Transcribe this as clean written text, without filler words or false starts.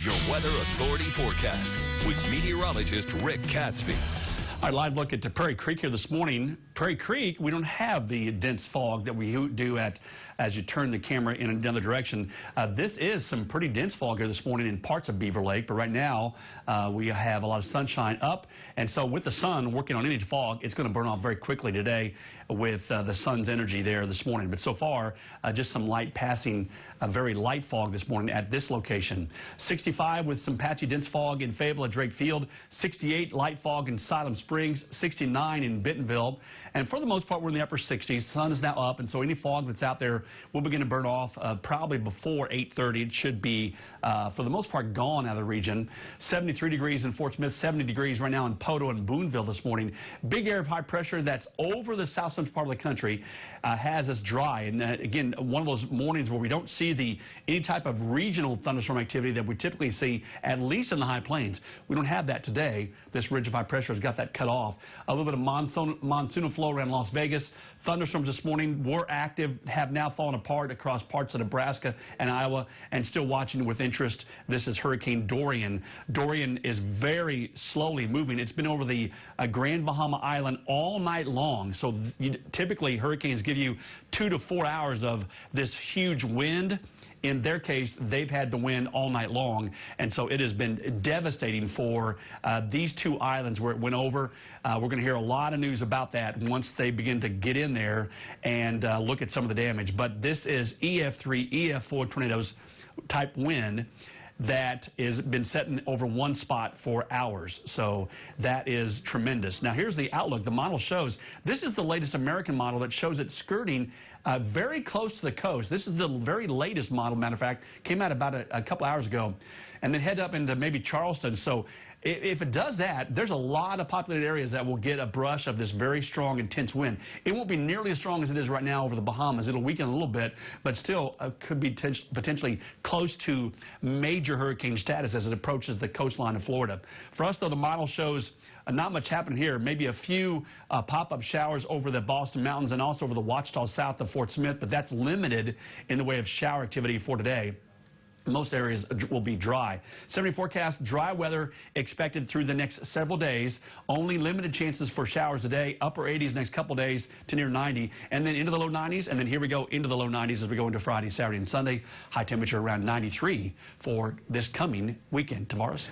Your Weather Authority forecast with meteorologist Rick Catsby. Our live look at Prairie Creek here this morning. Prairie Creek, we don't have the dense fog that we do as you turn the camera in another direction. This is some pretty dense fog here this morning in parts of Beaver Lake, but right now we have a lot of sunshine up, and so with the sun working on any fog, it's going to burn off very quickly today with the sun's energy there this morning. But so far, just some light passing, very light fog this morning at this location. 65 with some patchy dense fog in Fayetteville at Drake Field, 68 light fog in Siloam Springs, 69 in Bentonville, and for the most part we're in the upper 60s. The sun is now up, and so any fog that's out there will begin to burn off probably before 8:30. It should be for the most part gone out of the region. 73 degrees in Fort Smith, 70 degrees right now in Poto and Boonville this morning. Big area of high pressure that's over the south central part of the country has us dry, and again, one of those mornings where we don't see any type of regional thunderstorm activity that we typically see, at least in the high plains. We don't have that today. This ridge of high pressure has got that cut off. A little bit of monsoonal flow around Las Vegas. Thunderstorms this morning were active, have now fallen apart across parts of Nebraska and Iowa, and still watching with interest. This is Hurricane Dorian. Dorian is very slowly moving. It's been over the Grand Bahama Island all night long. So typically hurricanes give you 2 to 4 hours of this huge wind. In their case, they've had the wind all night long, and so it has been devastating for these two islands where it went over. We're going to hear a lot of news about that once they begin to get in there and look at some of the damage. But this is EF3, EF4 tornadoes type wind that has been setting over one spot for hours. So that is tremendous. Now here's the outlook. The model shows, this is the latest American model that shows it skirting very close to the coast. This is the very latest model, matter of fact, came out about a couple hours ago, and then head up into maybe Charleston. So if it does that, there's a lot of populated areas that will get a brush of this very strong, intense wind. It won't be nearly as strong as it is right now over the Bahamas. It'll weaken a little bit, but still could be potentially close to major hurricane status as it approaches the coastline of Florida. For us, though, the model shows not much happening here. Maybe a few pop-up showers over the Boston Mountains and also over the Ouachita south of Fort Smith, but that's limited in the way of shower activity for today. Most areas will be dry. 70 forecast, dry weather expected through the next several days. Only limited chances for showers today. Upper 80s next couple days to near 90. And then into the low 90s. And then here we go into the low 90s as we go into Friday, Saturday, and Sunday. High temperature around 93 for this coming weekend. Tavares.